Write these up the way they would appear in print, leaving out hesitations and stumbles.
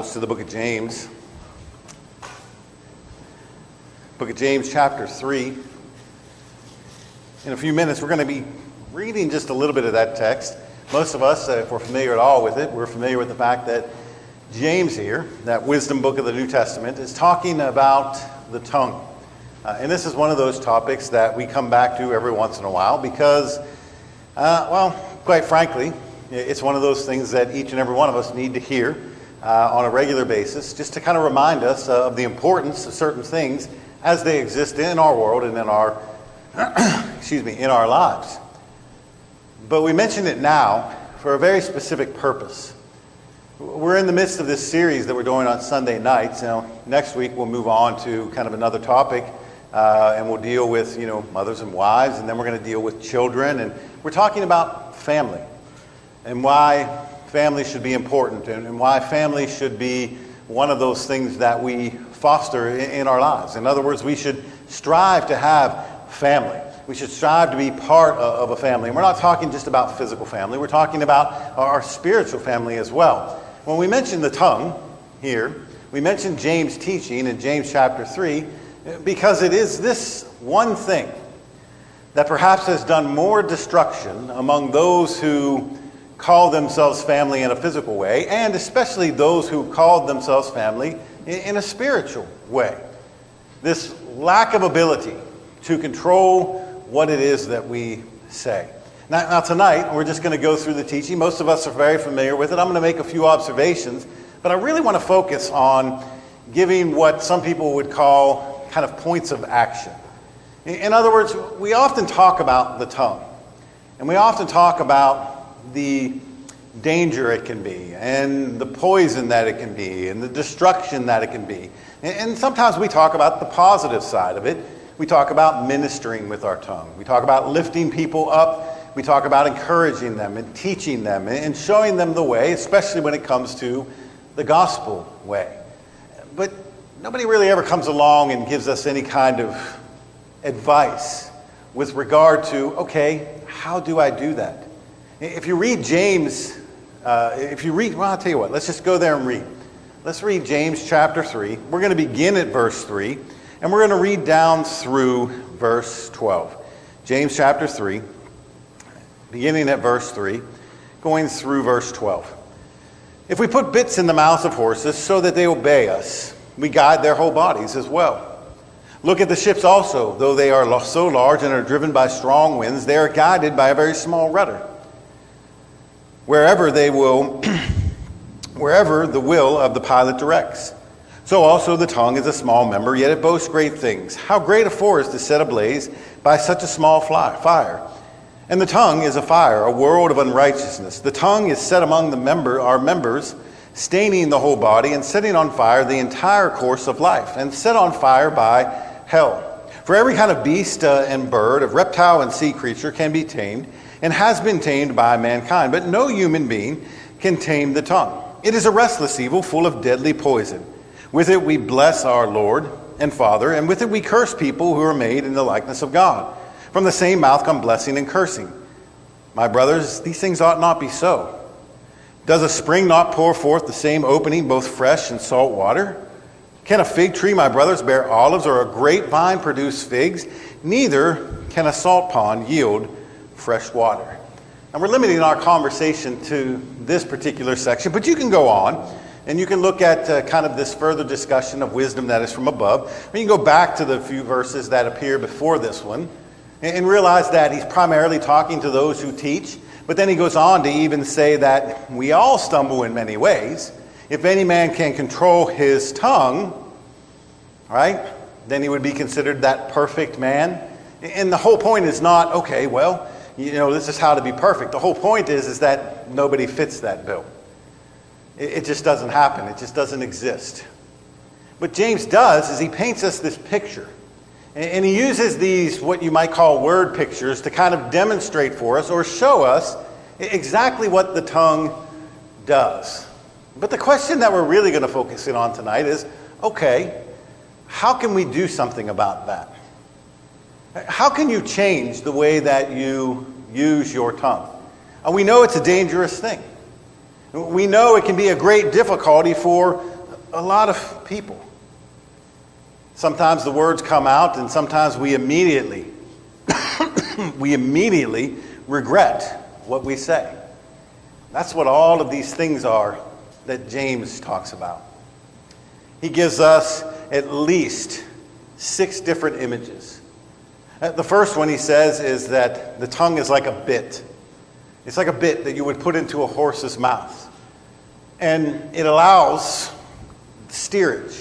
Bibles to the book of James. Book of James, chapter 3. In a few minutes, we're going to be reading just a little bit of that text. Most of us, if we're familiar at all with it, we're familiar with the fact that James here, that wisdom book of the New Testament, is talking about the tongue. And this is one of those topics that we come back to every once in a while because, quite frankly, it's one of those things that each and every one of us need to hear on a regular basis, just to kind of remind us of the importance of certain things as they exist in our world and in our, in our lives. But we mention it now for a very specific purpose. We're in the midst of this series that we're doing on Sunday nights. Now, next week we'll move on to kind of another topic, and we'll deal with, mothers and wives, and then we're going to deal with children, and we're talking about family. And why family should be important, and why family should be one of those things that we foster in our lives. In other words, we should strive to have family. We should strive to be part of a family. And we're not talking just about physical family. We're talking about our spiritual family as well. When we mention the tongue here, we mention James' teaching in James chapter 3 because it is this one thing that perhaps has done more destruction among those who call themselves family in a physical way, and especially those who called themselves family in a spiritual way. This lack of ability to control what it is that we say. Now tonight, we're just going to go through the teaching. Most of us are very familiar with it. I'm going to make a few observations, but I really want to focus on giving what some people would call kind of points of action. In other words, we often talk about the tongue, and we often talk about the danger it can be, and the poison that it can be, and the destruction that it can be. And sometimes we talk about the positive side of it. We talk about ministering with our tongue. We talk about lifting people up. We talk about encouraging them and teaching them and showing them the way, especially when it comes to the gospel way. But nobody really ever comes along and gives us any kind of advice with regard to, okay, how do I do that? If you read James, I'll tell you what, let's just go there and read. Let's read James chapter 3. We're going to begin at verse 3, and we're going to read down through verse 12. James chapter 3, beginning at verse 3, going through verse 12. If we put bits in the mouths of horses so that they obey us, we guide their whole bodies as well. Look at the ships also, though they are so large and are driven by strong winds, they are guided by a very small rudder. Wherever the will of the pilot directs. So also the tongue is a small member, yet it boasts great things. How great a forest is set ablaze by such a small fire. And the tongue is a fire, a world of unrighteousness. The tongue is set among our members, staining the whole body and setting on fire the entire course of life, and set on fire by hell. For every kind of beast and bird, of reptile and sea creature can be tamed, and has been tamed by mankind. But no human being can tame the tongue. It is a restless evil full of deadly poison. With it we bless our Lord and Father, and with it we curse people who are made in the likeness of God. From the same mouth come blessing and cursing. My brothers, these things ought not be so. Does a spring not pour forth the same opening, both fresh and salt water? Can a fig tree, my brothers, bear olives, or a grapevine produce figs? Neither can a salt pond yield fresh water. And we're limiting our conversation to this particular section, but you can go on and you can look at kind of this further discussion of wisdom that is from above. You can go back to the few verses that appear before this one and realize that he's primarily talking to those who teach, but then he goes on to even say that we all stumble in many ways. If any man can control his tongue, right, then he would be considered that perfect man. And the whole point is not, okay, well, this is how to be perfect. The whole point is that nobody fits that bill. It just doesn't happen. It just doesn't exist. What James does is he paints us this picture. And he uses these, what you might call word pictures, to kind of demonstrate for us or show us exactly what the tongue does. But the question that we're really going to focus in on tonight is, okay, how can we do something about that? How can you change the way that you use your tongue? And we know it's a dangerous thing. We know it can be a great difficulty for a lot of people. Sometimes the words come out, and sometimes we immediately regret what we say. That's what all of these things are that James talks about. He gives us at least 6 different images. The first one he says is that the tongue is like a bit. It's like a bit that you would put into a horse's mouth. And it allows steerage.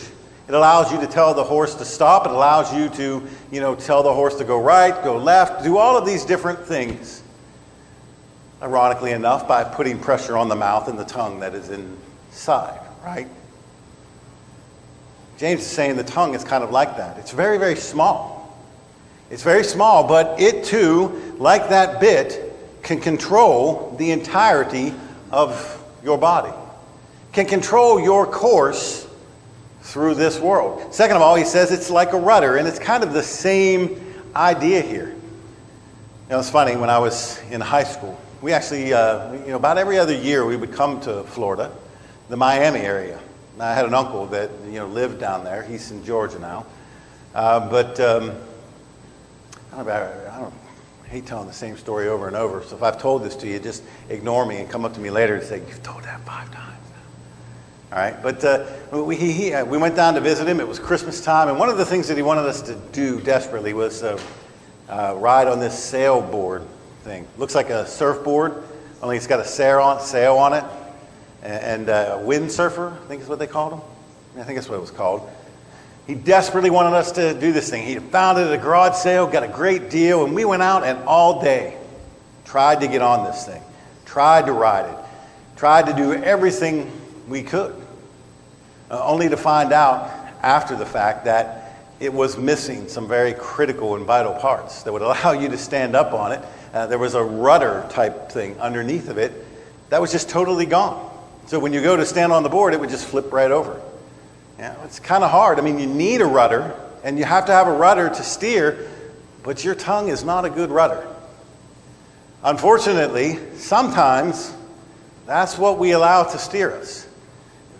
It allows you to tell the horse to stop. It allows you to, tell the horse to go right, go left, do all of these different things. Ironically enough, by putting pressure on the mouth and the tongue that is inside, right? James is saying the tongue is kind of like that. It's very, very small. It's very small, but it too, like that bit, can control the entirety of your body. Can control your course through this world. Second of all, he says it's like a rudder, and it's kind of the same idea here. It's funny, when I was in high school, we actually, about every other year we would come to Florida, the Miami area. And I had an uncle that, lived down there. He's in Georgia now. I hate telling the same story over and over. So if I've told this to you, just ignore me and come up to me later and say, "You've told that 5 times." All right, but we went down to visit him. It was Christmas time, and one of the things that he wanted us to do desperately was ride on this sailboard thing. Looks like a surfboard, only it's got a sail on it, and a windsurfer, I think is what they called them. I think that's what it was called. He desperately wanted us to do this thing. He found it at a garage sale, got a great deal, and we went out and all day tried to get on this thing, tried to ride it, tried to do everything we could. Only to find out after the fact that it was missing some very critical and vital parts that would allow you to stand up on it. There was a rudder type thing underneath of it that was just totally gone. So when you go to stand on the board, it would just flip right over. It's kind of hard. I mean, you need a rudder, and you have to have a rudder to steer, but your tongue is not a good rudder. Unfortunately, sometimes that's what we allow to steer us.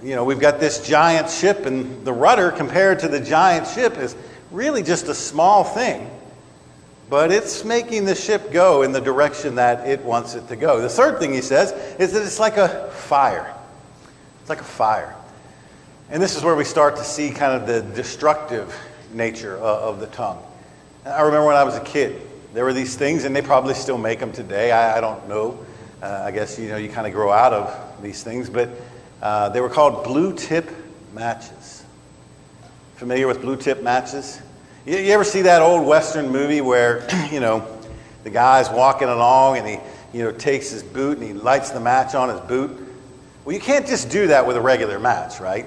We've got this giant ship, and the rudder compared to the giant ship is really just a small thing, but it's making the ship go in the direction that it wants it to go. The third thing he says is that it's like a fire. It's like a fire. And this is where we start to see kind of the destructive nature of the tongue. I remember when I was a kid, there were these things, and they probably still make them today. I don't know. I guess, you kind of grow out of these things, but they were called blue tip matches. Familiar with blue tip matches? You ever see that old Western movie where, the guy's walking along and he, takes his boot and he lights the match on his boot? Well, you can't just do that with a regular match, right?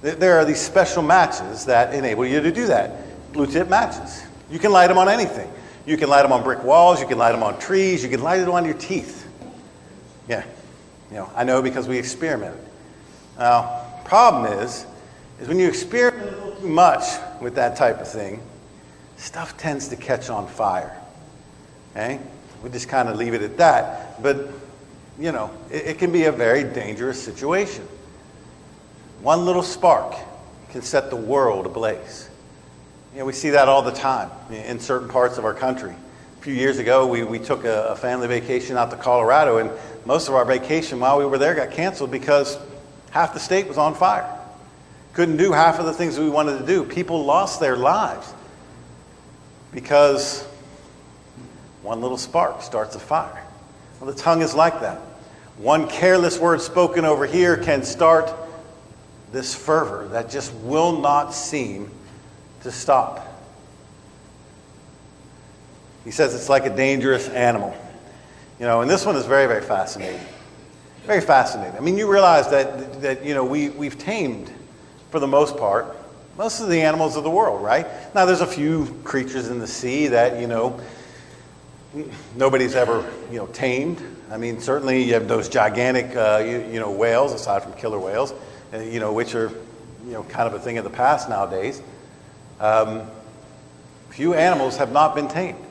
There are these special matches that enable you to do that. Blue tip matches. You can light them on anything. You can light them on brick walls. You can light them on trees. You can light it on your teeth. Yeah. I know because we experimented. Now, problem is when you experiment a little too much with that type of thing, stuff tends to catch on fire. Okay? We just kind of leave it at that. But, it can be a very dangerous situation. One little spark can set the world ablaze. We see that all the time in certain parts of our country. A few years ago, we took a family vacation out to Colorado, and most of our vacation while we were there got canceled because half the state was on fire. Couldn't do half of the things we wanted to do. People lost their lives because one little spark starts a fire. Well, the tongue is like that. One careless word spoken over here can start this fervor that just will not seem to stop. He says it's like a dangerous animal. And this one is very, very fascinating. Very fascinating. I mean, you realize that we've tamed, for the most part, most of the animals of the world, right? Now, there's a few creatures in the sea that, nobody's ever, tamed. I mean, certainly you have those gigantic, whales, aside from killer whales, which are, kind of a thing of the past nowadays. Few animals have not been tamed.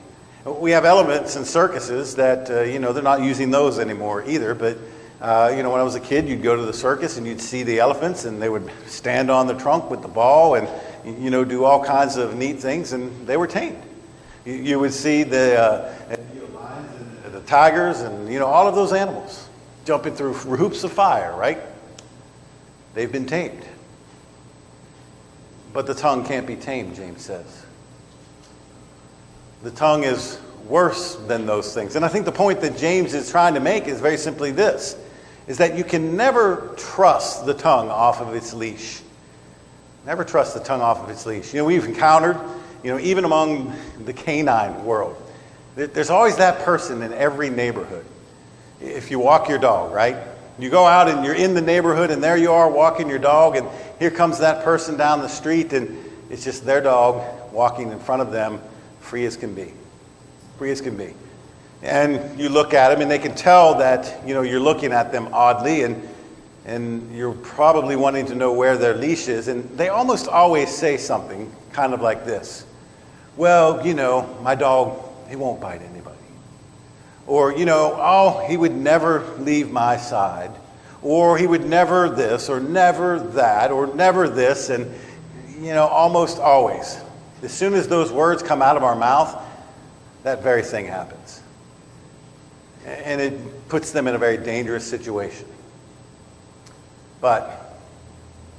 We have elephants in circuses that, they're not using those anymore either, but When I was a kid, you'd go to the circus and you'd see the elephants, and they would stand on the trunk with the ball and, do all kinds of neat things, and they were tamed. You would see the lions and the tigers and, all of those animals jumping through hoops of fire, right? They've been tamed. But the tongue can't be tamed, James says. The tongue is worse than those things. And I think the point that James is trying to make is very simply this, is that you can never trust the tongue off of its leash. Never trust the tongue off of its leash. We've encountered, even among the canine world, there's always that person in every neighborhood. If you walk your dog, right? You go out and you're in the neighborhood and there you are walking your dog, and here comes that person down the street, and it's just their dog walking in front of them, free as can be. Free as can be. And you look at them and they can tell that, you're looking at them oddly, and you're probably wanting to know where their leash is, and they almost always say something kind of like this. Well, my dog, he won't bite anybody. Or, he would never leave my side. Or he would never this, or never that, or never this. And, almost always, as soon as those words come out of our mouth, that very thing happens. And it puts them in a very dangerous situation. But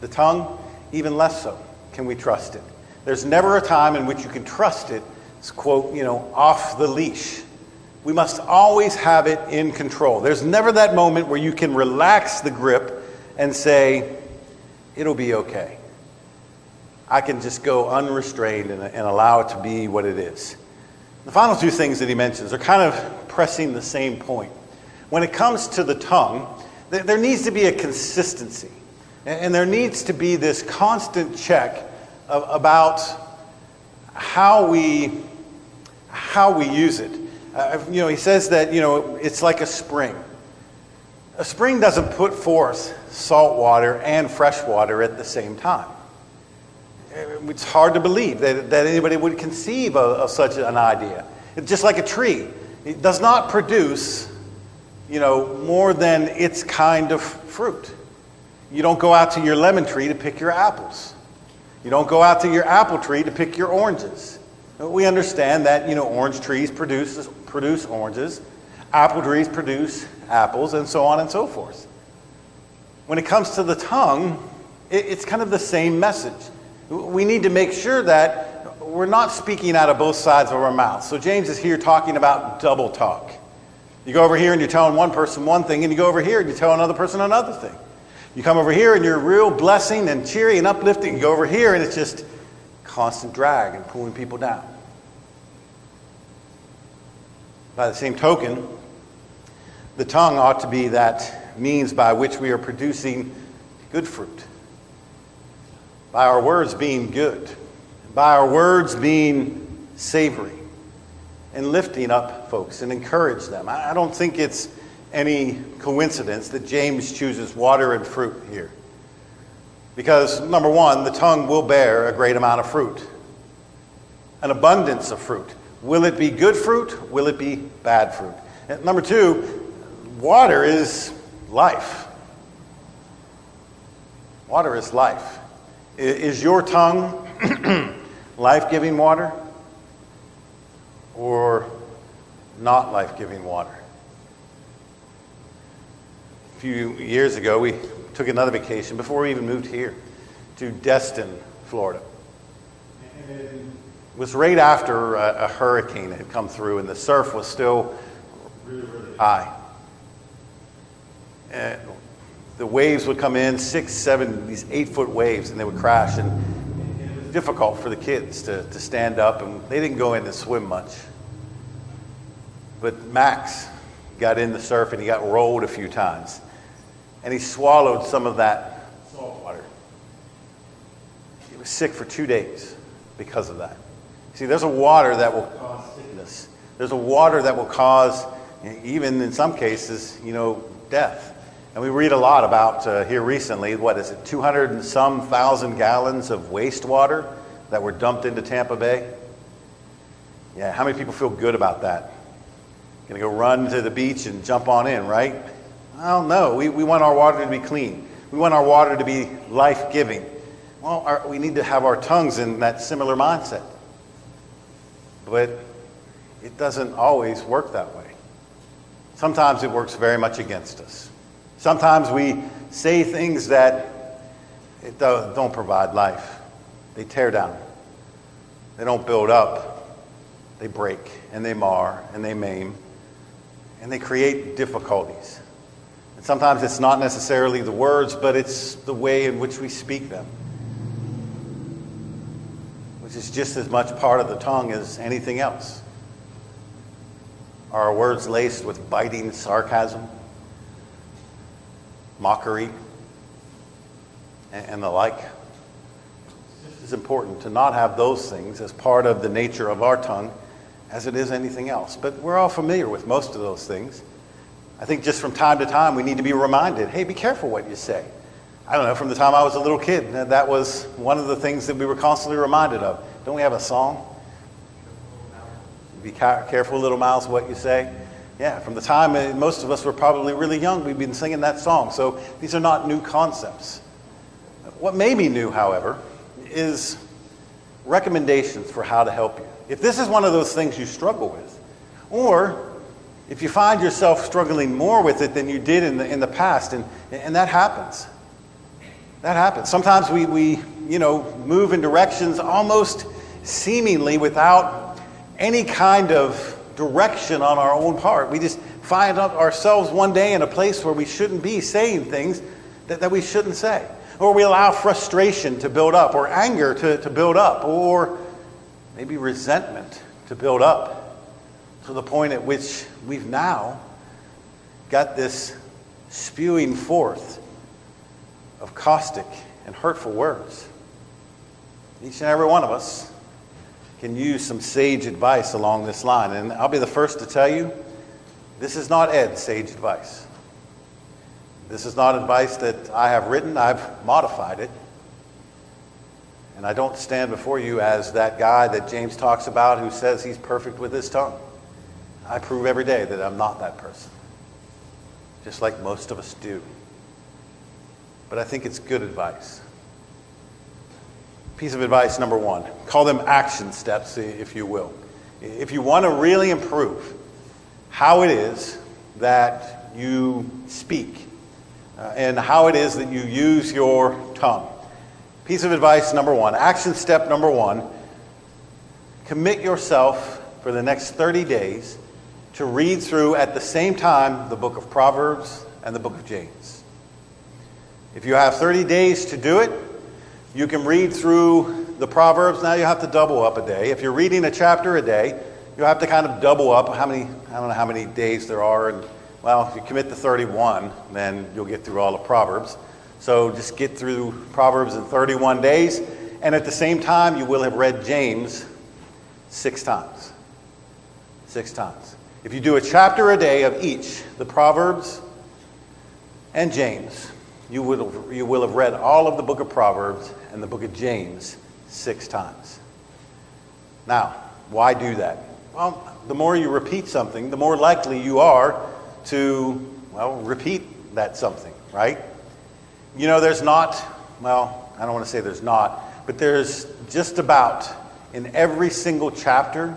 the tongue, even less so, can we trust it. There's never a time in which you can trust it, quote, off the leash. We must always have it in control. There's never that moment where you can relax the grip and say, it'll be okay. I can just go unrestrained and allow it to be what it is. The final two things that he mentions are kind of pressing the same point. When it comes to the tongue, there needs to be a consistency. And there needs to be this constant check about how we use it. He says that, it's like a spring. A spring doesn't put forth salt water and fresh water at the same time. It's hard to believe that anybody would conceive of such an idea. It's just like a tree. It does not produce, more than its kind of fruit. You don't go out to your lemon tree to pick your apples. You don't go out to your apple tree to pick your oranges. We understand that, orange trees produce oranges, apple trees produce apples, and so on and so forth. When it comes to the tongue, it's kind of the same message. We need to make sure that we're not speaking out of both sides of our mouth. So James is here talking about double talk. You go over here and you're telling one person one thing, and you go over here and you tell another person another thing. You come over here and you're real blessing and cheery and uplifting. You go over here and it's just constant drag and pulling people down. By the same token, the tongue ought to be that means by which we are producing good fruit. By our words being good. By our words being savory. And lifting up folks and encourage them. I don't think it's any coincidence that James chooses water and fruit here. Because, number one, the tongue will bear a great amount of fruit. An abundance of fruit. Will it be good fruit? Will it be bad fruit? And number two, water is life. Water is life. Is your tongue life-giving water or not life-giving water? A few years ago, we took another vacation before we even moved here to Destin, Florida. It was right after a hurricane had come through and the surf was still really, really high. And the waves would come in, 6, 7, these 8-foot waves, and they would crash. And it was difficult for the kids to stand up, and they didn't go in and swim much. But Max got in the surf and he got rolled a few times. And he swallowed some of that salt water. He was sick for 2 days because of that. See, there's a water that will cause sickness. There's a water that will cause, even in some cases, death. And we read a lot about here recently, 200 and some thousand gallons of wastewater that were dumped into Tampa Bay? Yeah, how many people feel good about that? Gonna go run to the beach and jump on in, right? I don't know. We want our water to be clean. We want our water to be life-giving. Well, we need to have our tongues in that similar mindset. But it doesn't always work that way. Sometimes it works very much against us. Sometimes we say things that don't provide life. They tear down. They don't build up. They break, and they mar, and they maim, and they create difficulties. And sometimes it's not necessarily the words, but it's the way in which we speak them, which is just as much part of the tongue as anything else. Are our words laced with biting sarcasm, mockery, and the like? It's important to not have those things as part of the nature of our tongue as it is anything else. But we're all familiar with most of those things. I think just from time to time we need to be reminded, hey, be careful what you say. I don't know, from the time I was a little kid, that was one of the things that we were constantly reminded of. Don't we have a song? Be careful, little mouths, what you say. Yeah, from the time most of us were probably really young, we've been singing that song. So these are not new concepts. What may be new, however, is recommendations for how to help you. If this is one of those things you struggle with, or if you find yourself struggling more with it than you did in the past, and that happens. That happens. Sometimes we move in directions almost seemingly without any kind of direction on our own part. We just find ourselves one day in a place where we shouldn't be saying things that we shouldn't say. Or we allow frustration to build up, or anger to build up, or maybe resentment to build up to the point at which we've now got this spewing forth of caustic and hurtful words. Each and every one of us can use some sage advice along this line. And I'll be the first to tell you, this is not Ed's sage advice. This is not advice that I have written. I've modified it. And I don't stand before you as that guy that James talks about who says he's perfect with his tongue. I prove every day that I'm not that person, just like most of us do. But I think it's good advice. Piece of advice number one, call them action steps, if you will. If you want to really improve how it is that you speak and how it is that you use your tongue. Piece of advice number one, action step number one, commit yourself for the next 30 days to read through at the same time the book of Proverbs and the book of James. If you have 30 days to do it, you can read through the Proverbs. Now you have to double up a day. If you're reading a chapter a day, you have to kind of double up I don't know how many days there are. And well, if you commit to 31, then you'll get through all the Proverbs. So just get through Proverbs in 31 days. And at the same time, you will have read James 6 times. 6 times. If you do a chapter a day of each, the Proverbs and James, you will have read all of the book of Proverbs and the book of James 6 times. Now, why do that? Well, the more you repeat something, the more likely you are to, repeat that something, right? You know, there's not, I don't want to say there's not, but there's just about in every single chapter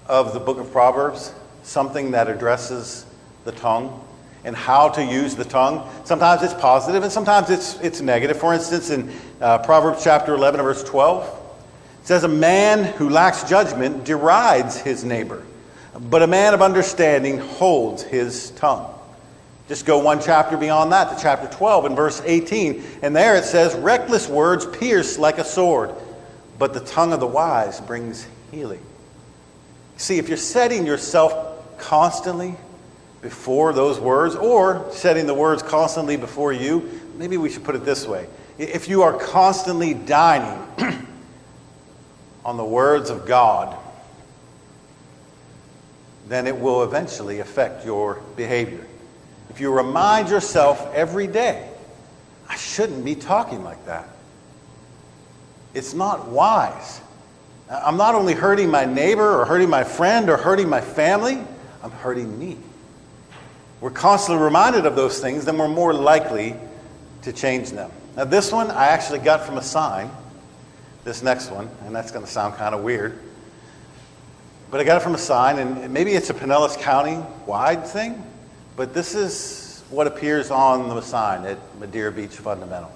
of the book of Proverbs something that addresses the tongue and how to use the tongue. Sometimes it's positive and sometimes it's negative. For instance, in Proverbs chapter 11, verse 12, it says, "A man who lacks judgment derides his neighbor, but a man of understanding holds his tongue." Just go one chapter beyond that to chapter 12 and verse 18. And there it says, "Reckless words pierce like a sword, but the tongue of the wise brings healing." See, if you're setting yourself constantly before those words, or setting the words constantly before you, maybe we should put it this way. If you are constantly dining on the words of God, then it will eventually affect your behavior. If you remind yourself every day, I shouldn't be talking like that. It's not wise. I'm not only hurting my neighbor or hurting my friend or hurting my family, I'm hurting me. we're constantly reminded of those things, then we're more likely to change them. Now this one I actually got from a sign, this next one, and that's going to sound kind of weird. But I got it from a sign, and maybe it's a Pinellas County-wide thing, but this is what appears on the sign at Madeira Beach Fundamental.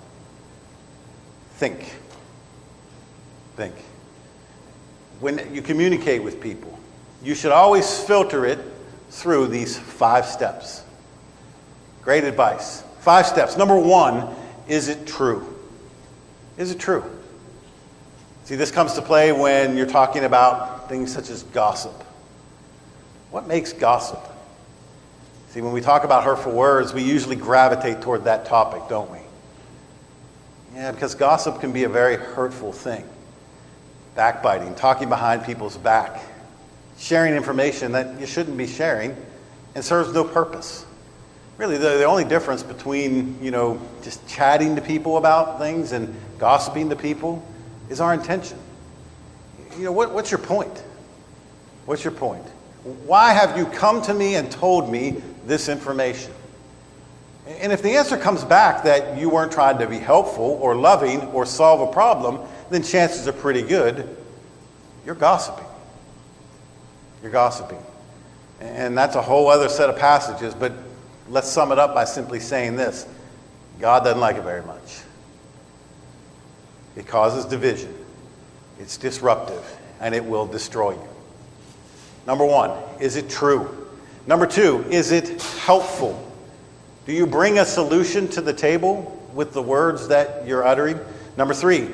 Think. Think. When you communicate with people, you should always filter it through these 5 steps. Great advice. 5 steps. Number 1, is it true? Is it true? See, this comes to play when you're talking about things such as gossip. What makes gossip? See, when we talk about hurtful words, we usually gravitate toward that topic, don't we? Yeah, because gossip can be a very hurtful thing. Backbiting, talking behind people's back, sharing information that you shouldn't be sharing and serves no purpose. Really, the only difference between, just chatting to people about things and gossiping to people is our intention. What's your point? What's your point? Why have you come to me and told me this information? And if the answer comes back that you weren't trying to be helpful or loving or solve a problem, then chances are pretty good you're gossiping. You're gossiping. And that's a whole other set of passages, but let's sum it up by simply saying this. God doesn't like it very much. It causes division. It's disruptive, and it will destroy you. Number 1, is it true? Number 2, is it helpful? Do you bring a solution to the table with the words that you're uttering? Number 3,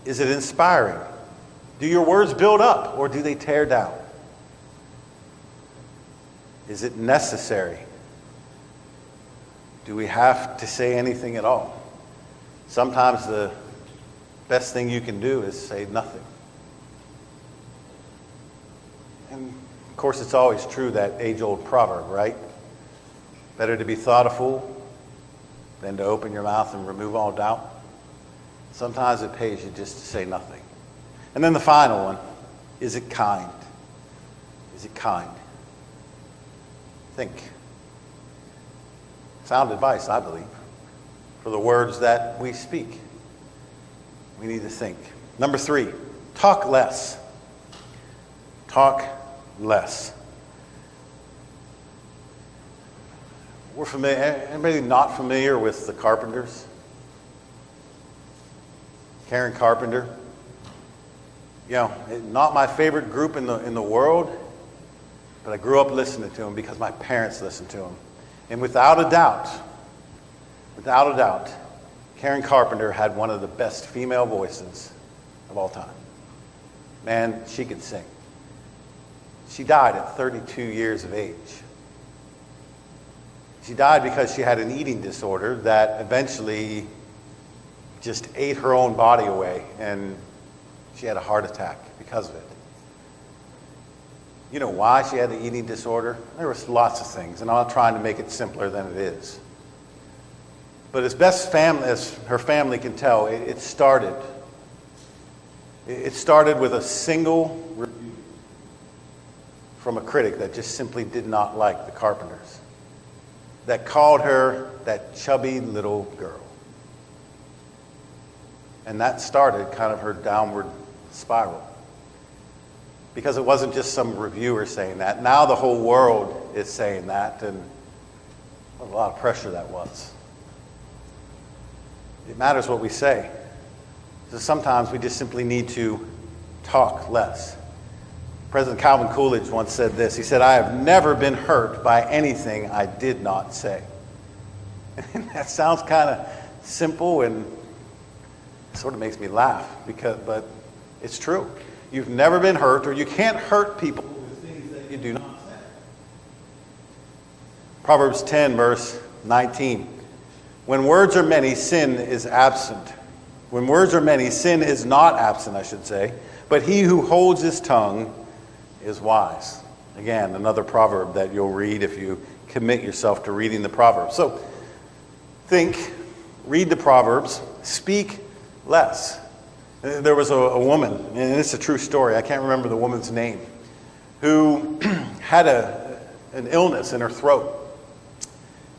is it inspiring? Do your words build up or do they tear down? Is it necessary? Do we have to say anything at all? Sometimes the best thing you can do is say nothing. And of course, it's always true, that age-old proverb, right? Better to be thoughtful than to open your mouth and remove all doubt. Sometimes it pays you just to say nothing. And then the final one, is it kind? Is it kind? Think. Sound advice, I believe, for the words that we speak. We need to think. Number 3, talk less. Talk less. We're familiar. Anybody not familiar with the Carpenters? Karen Carpenter. Not my favorite group in the world, but I grew up listening to them because my parents listened to them. And without a doubt, Karen Carpenter had one of the best female voices of all time. Man, she could sing. She died at 32 years of age. She died because she had an eating disorder that eventually just ate her own body away, and she had a heart attack because of it. You know why she had the eating disorder? There was lots of things, and I'm not trying to make it simpler than it is. But as best as her family can tell, it started with a single review from a critic that just simply did not like the Carpenters, that called her that chubby little girl. And that started kind of her downward spiral. Because it wasn't just some reviewer saying that. Now the whole world is saying that, and what a lot of pressure that was. It matters what we say. So sometimes we just simply need to talk less. President Calvin Coolidge once said this. He said, "I have never been hurt by anything I did not say." And that sounds kind of simple and sort of makes me laugh, but it's true. You've never been hurt, or you can't hurt people with things that you do not say. Proverbs 10, verse 19. When words are many, sin is absent. When words are many, sin is not absent, I should say. But he who holds his tongue is wise. Again, another proverb that you'll read if you commit yourself to reading the Proverbs. So think, read the Proverbs, speak less. There was a woman, and it's a true story, I can't remember the woman's name, who had an illness in her throat.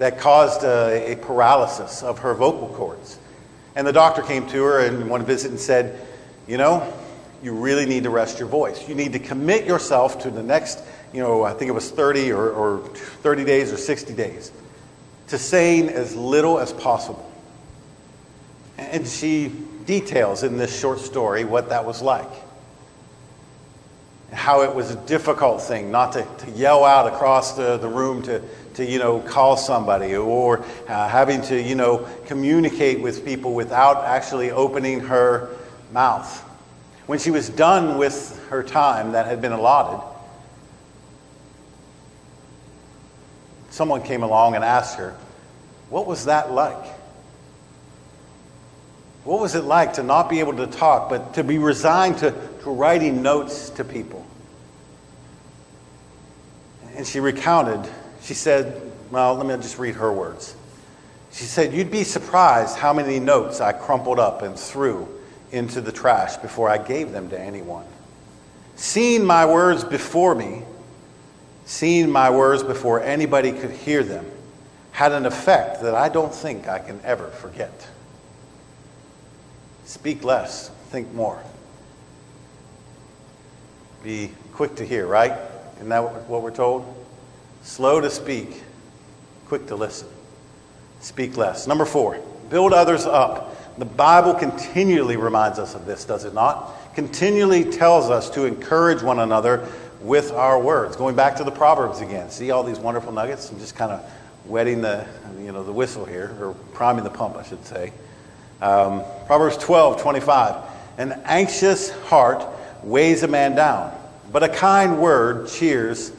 that caused a paralysis of her vocal cords. And the doctor came to her in one visit and said, you know, you really need to rest your voice. You need to commit yourself to the next, I think it was 30 or 30 days or 60 days, to saying as little as possible. And she details in this short story what that was like. How it was a difficult thing not to yell out across the room to call somebody, or having to, communicate with people without actually opening her mouth. When she was done with her time that had been allotted, someone came along and asked her, what was that like? What was it like to not be able to talk, but to be resigned to writing notes to people? And she recounted, she said, well, let me just read her words. She said, you'd be surprised how many notes I crumpled up and threw into the trash before I gave them to anyone. Seeing my words before me, seeing my words before anybody could hear them, had an effect that I don't think I can ever forget. Speak less, think more. Be quick to hear, right? Isn't that what we're told? Slow to speak, quick to listen. Speak less. Number 4, build others up. The Bible continually reminds us of this, does it not? Continually tells us to encourage one another with our words. Going back to the Proverbs again. See all these wonderful nuggets? I'm just kind of wetting the whistle here, or priming the pump, I should say. Proverbs 12:25. An anxious heart weighs a man down, but a kind word cheers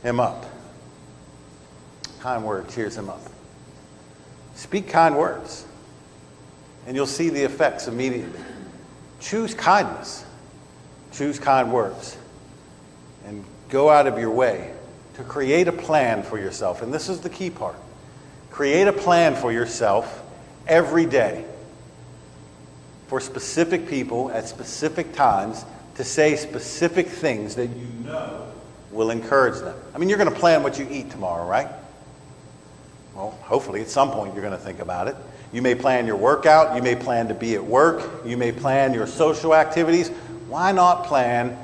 him up. Kind word cheers him up. Speak kind words, and you'll see the effects immediately. Choose kindness. Choose kind words. And go out of your way to create a plan for yourself. And this is the key part. Create a plan for yourself every day for specific people at specific times to say specific things that you know will encourage them. I mean, you're going to plan what you eat tomorrow, right? Well, hopefully at some point you're going to think about it. You may plan your workout. You may plan to be at work. You may plan your social activities. Why not plan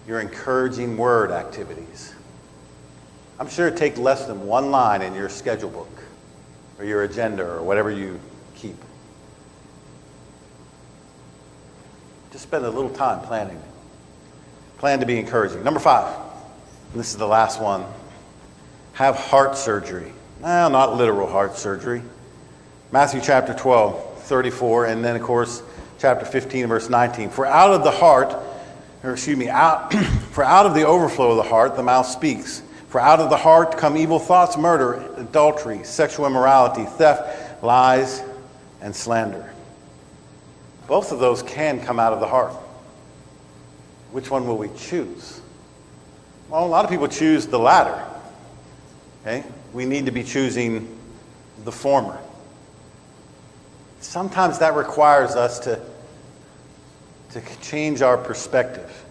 your encouraging word activities? I'm sure it takes less than one line in your schedule book or your agenda or whatever you keep. Just spend a little time planning it. Plan to be encouraging. Number 5, and this is the last one, have heart surgery. No, not literal heart surgery. Matthew chapter 12:34, and then of course chapter 15, verse 19. For out of the overflow of the heart, the mouth speaks. For out of the heart come evil thoughts, murder, adultery, sexual immorality, theft, lies, and slander. Both of those can come out of the heart. Which one will we choose? Well, a lot of people choose the latter. Okay? We need to be choosing the former. Sometimes that requires us to change our perspective.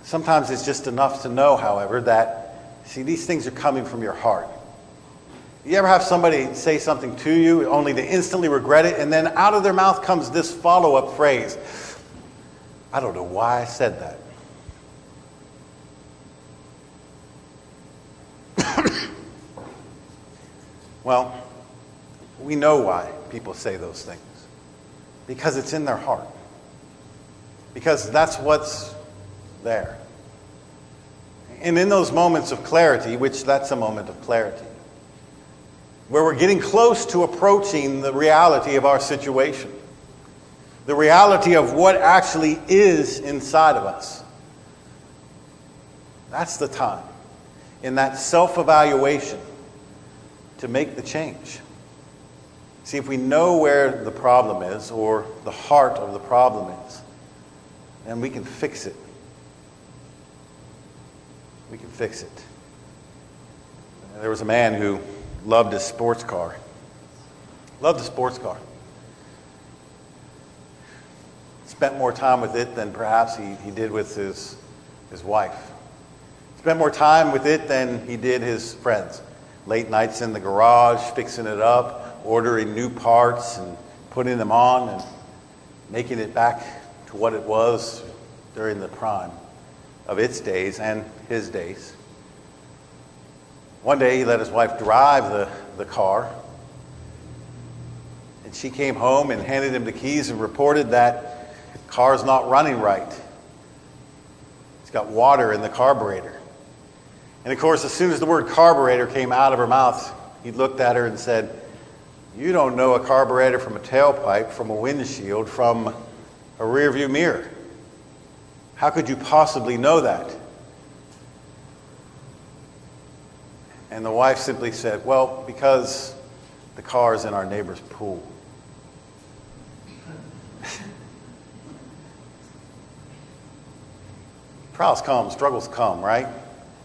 Sometimes it's just enough to know, however, that, see, these things are coming from your heart. You ever have somebody say something to you only to instantly regret it, and then out of their mouth comes this follow-up phrase, I don't know why I said that. Well, we know why people say those things. Because it's in their heart. Because that's what's there. And in those moments of clarity, which that's a moment of clarity, where we're getting close to approaching the reality of our situation, the reality of what actually is inside of us, that's the time, in that self-evaluation, to make the change. See, if we know where the problem is, or the heart of the problem is, then we can fix it. We can fix it. There was a man who loved his sports car. Loved a sports car. Spent more time with it than perhaps he did with his wife. Spent more time with it than he did his friends. late nights in the garage, fixing it up, ordering new parts and putting them on and making it back to what it was during the prime of its days and his days. One day he let his wife drive the car, and she came home and handed him the keys and reported that the car's not running right. It's got water in the carburetor. And of course, as soon as the word carburetor came out of her mouth, he looked at her and said, "You don't know a carburetor from a tailpipe, from a windshield, from a rearview mirror. How could you possibly know that?" And the wife simply said, "Well, because the car's in our neighbor's pool." Trials come, struggles come, right?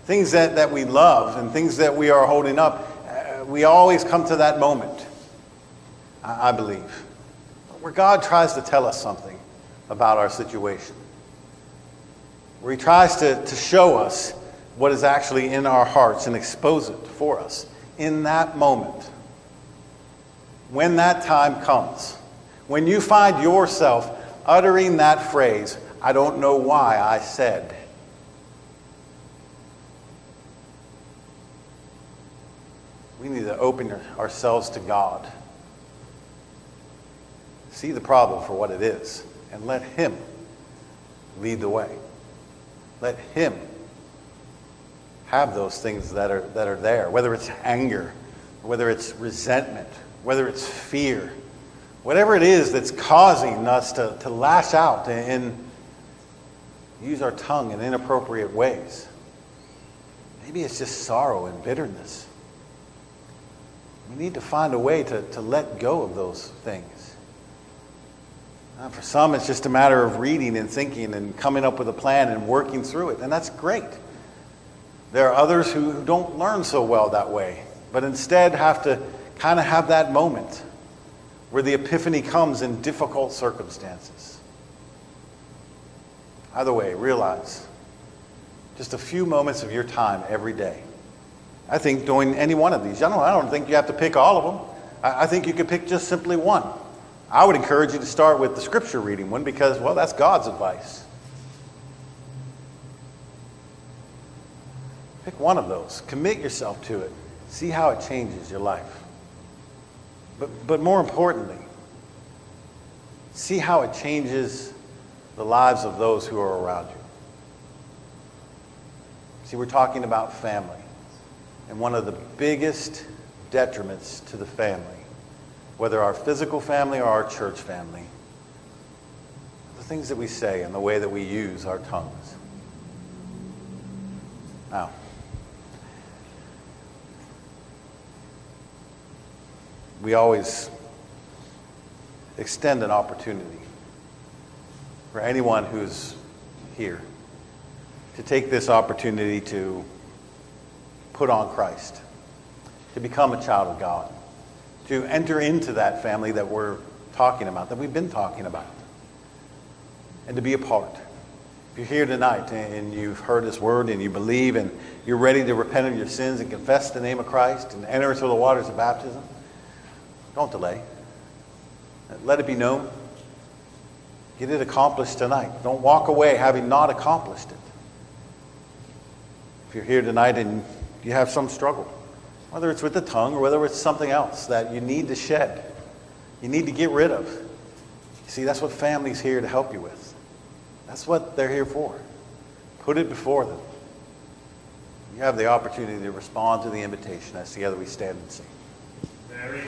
Things that we love and things that we are holding up, we always come to that moment, I believe, where God tries to tell us something about our situation, where he tries to show us what is actually in our hearts and expose it for us in that moment. When that time comes, when you find yourself uttering that phrase, "I don't know why I said," we need to open ourselves to God. See the problem for what it is, and let him lead the way. Let him have those things that are there, whether it's anger, whether it's resentment, whether it's fear, whatever it is that's causing us to lash out and use our tongue in inappropriate ways. Maybe it's just sorrow and bitterness. We need to find a way to let go of those things. For some, it's just a matter of reading and thinking and coming up with a plan and working through it, and that's great. There are others who don't learn so well that way, but instead have to kind of have that moment where the epiphany comes in difficult circumstances. Either way, realize just a few moments of your time every day. I think doing any one of these. I don't think you have to pick all of them. I think you could pick just simply one. I would encourage you to start with the scripture reading one because, well, that's God's advice. Pick one of those. Commit yourself to it. See how it changes your life. But more importantly, see how it changes the lives of those who are around you. See, we're talking about family. And one of the biggest detriments to the family, whether our physical family or our church family, the things that we say and the way that we use our tongues. Now, we always extend an opportunity for anyone who's here to take this opportunity to put on Christ, to become a child of God, to enter into that family that we're talking about, that we've been talking about, and to be a part. If you're here tonight and you've heard this word and you believe and you're ready to repent of your sins and confess the name of Christ and enter into the waters of baptism, don't delay. Let it be known. Get it accomplished tonight. Don't walk away having not accomplished it. If you're here tonight and you have some struggle, whether it's with the tongue or whether it's something else that you need to shed, you need to get rid of. You see, that's what family's here to help you with. That's what they're here for. Put it before them. You have the opportunity to respond to the invitation as together we stand and sing.